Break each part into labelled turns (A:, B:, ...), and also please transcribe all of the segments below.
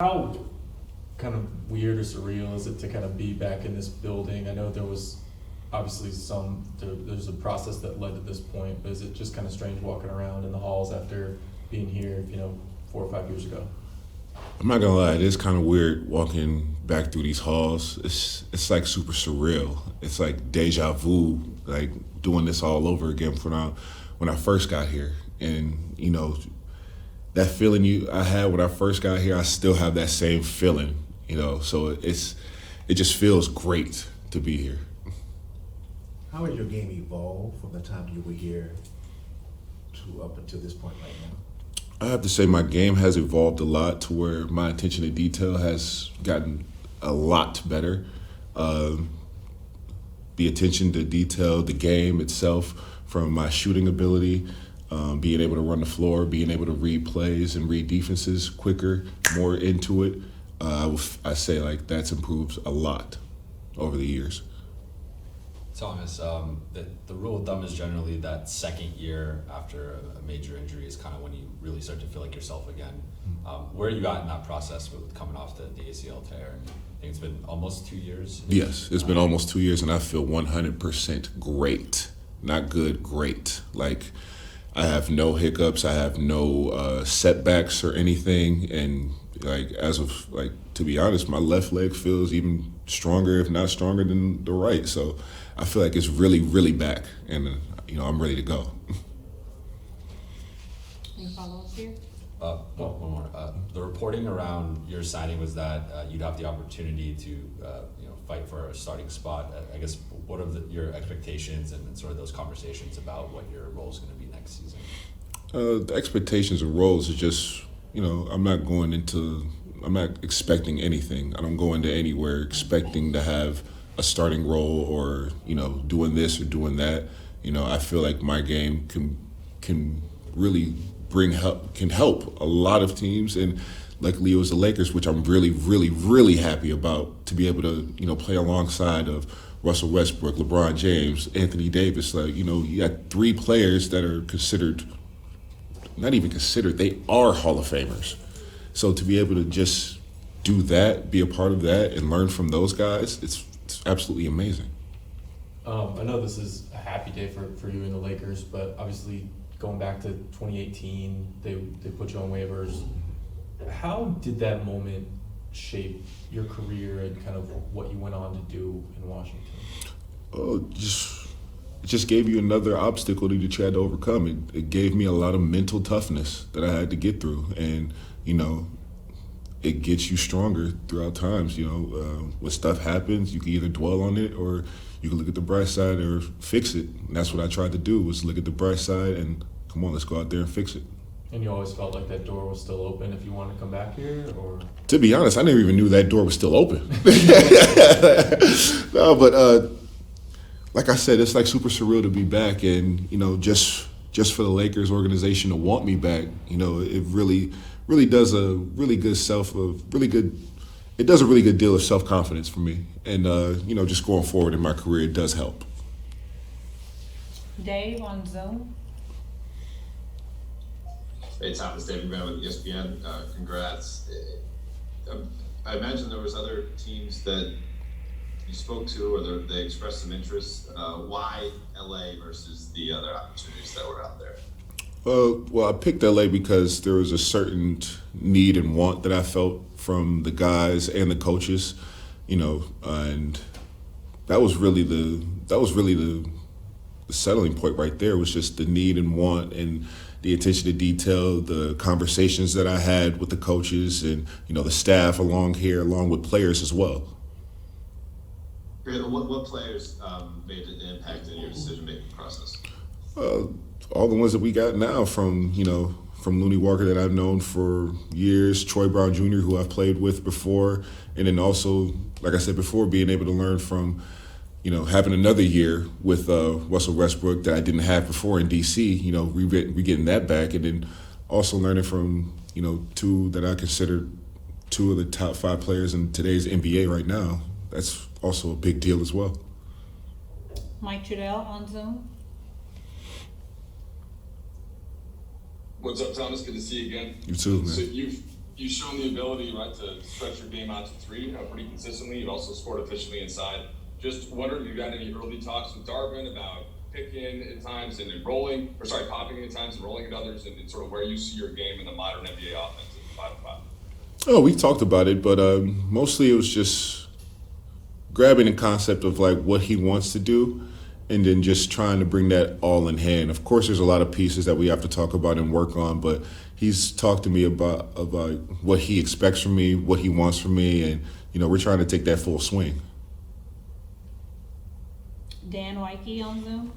A: How kind of weird or surreal is it to kind of be back in this building? I know there was obviously there's a process that led to this point, but is it just kind of strange walking around in the halls after being here, 4 or 5 years ago?
B: I'm not gonna lie, it is kind of weird walking back through these halls. It's like super surreal. It's like deja vu, like doing this all over again from when I first got here. And that feeling I had when I first got here, I still have that same feeling. So it just feels great to be here.
C: How has your game evolved from the time you were here to up until this point right now?
B: I have to say my game has evolved a lot to where my attention to detail has gotten a lot better. The attention to detail, the game itself, from my shooting ability, being able to run the floor, being able to read plays and read defenses quicker, more into it. I say like that's improved a lot over the years.
D: Thomas, the rule of thumb is generally that second year after a major injury is kind of when you really start to feel like yourself again. Where are you at in that process with coming off the ACL tear? I think it's been almost 2 years.
B: Yes, it's been almost 2 years, and I feel 100% great. Not good, great. Like, I have no hiccups, I have no setbacks or anything, and to be honest, my left leg feels even stronger, if not stronger than the right. So I feel like it's really, really back, and I'm ready to go.
E: Any follow-ups here?
D: One more. The reporting around your signing was that you'd have the opportunity to fight for a starting spot. I guess what are your expectations and sort of those conversations about what your role is going to be next season?
B: The expectations of roles is just, I'm not expecting anything. I don't go into anywhere expecting to have a starting role or, doing this or doing that. I feel like my game can really can help a lot of teams, and luckily it was the Lakers, which I'm really, really, really happy about, to be able to, play alongside of Russell Westbrook, LeBron James, Anthony Davis. You got three players that are not even considered, they are Hall of Famers. So to be able to just do that, be a part of that, and learn from those guys, it's absolutely amazing.
A: I know this is a happy day for you and the Lakers, but obviously going back to 2018, they put you on waivers. How did that moment shape your career and kind of what you went on to do in Washington?
B: It just gave you another obstacle that you tried to overcome. It gave me a lot of mental toughness that I had to get through, and it gets you stronger throughout times. When stuff happens, you can either dwell on it or you can look at the bright side or fix it. And that's what I tried to do, was look at the bright side and come on, let's go out there and fix it.
A: And you always felt like that door was still open if you wanted to come back here, or?
B: To be honest, I never even knew that door was still open. No, but like I said, it's like super surreal to be back, and just for the Lakers organization to want me back, it really does a really good deal of self-confidence for me, and just going forward in my career, it does help.
E: Dave on Zoom.
F: Hey, Thomas, David Bryant with ESPN. Congrats. I imagine there was other teams that you spoke to, or they expressed some interest. Why LA versus the other opportunities that were out there?
B: Well, I picked LA because there was a certain need and want that I felt from the guys and the coaches, and that was really the settling point right there. Was just the need and want and the attention to detail, the conversations that I had with the coaches and the staff along with players as well.
F: What players made an impact in your decision-making process?
B: All the ones that we got now, from Looney Walker that I've known for years, Troy Brown Jr., who I've played with before, and then also, like I said before, being able to learn from, having another year with Russell Westbrook that I didn't have before in D.C., we getting that back, and then also learning from, two that I consider two of the top 5 players in today's NBA right now. That's also a big deal as well.
E: Mike Trudell on Zoom.
G: What's up, Thomas? Good to see you again.
B: You too, man.
G: So you've you've shown the ability, right, to stretch your game out to three pretty consistently. You've also scored efficiently inside. Just wondering if you got any early talks with Darvin about picking at times and rolling, or sorry, popping at times and rolling at others, and sort of where you see your game in the modern NBA offense at 5-5.
B: Oh, we talked about it, but mostly it was just grabbing the concept of like what he wants to do and then just trying to bring that all in hand. Of course, there's a lot of pieces that we have to talk about and work on, but he's talked to me about what he expects from me, what he wants from me, and we're trying to take that full swing.
E: Dan Wyke on Zoom.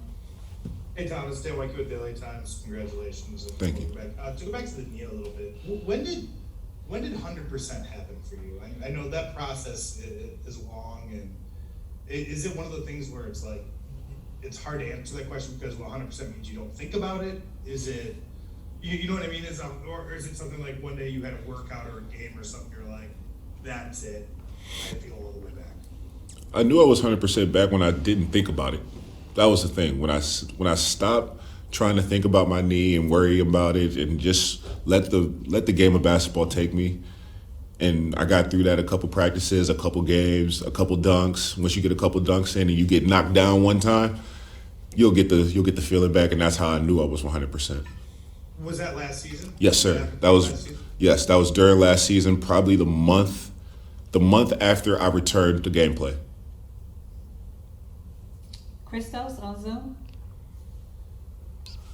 H: Hey Thomas, Dan Wyke with Daily Times. Congratulations.
B: Thank you.
H: To go back to the knee a little bit, when did 100% happen for you? I know that process is long, and is it one of the things where it's like it's hard to answer that question because 100% means you don't think about it? Is it you know what I mean? Or is it something like one day you had a workout or a game or something, you're like, that's it, I have to go all the way back?
B: I knew I was 100% back when I didn't think about it. That was the thing. When I stopped trying to think about my knee and worry about it and just let the game of basketball take me. And I got through that a couple practices, a couple games, a couple dunks. Once you get a couple dunks in and you get knocked down one time, you'll get the feeling back, and that's how I knew I was 100%.
H: Was that last season?
B: Yes, sir. That was during last season, probably the month after I returned to gameplay.
E: Christos on Zoom.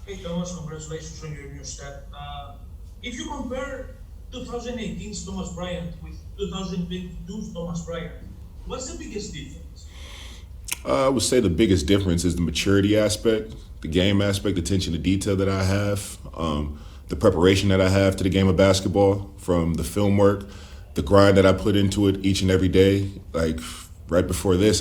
I: Hey Thomas, congratulations on your new step. If you compare 2018's Thomas Bryant with 2022's Thomas Bryant, what's the biggest difference?
B: I would say the biggest difference is the maturity aspect, the game aspect, the attention to detail that I have, the preparation that I have to the game of basketball, from the film work, the grind that I put into it each and every day. Like right before this,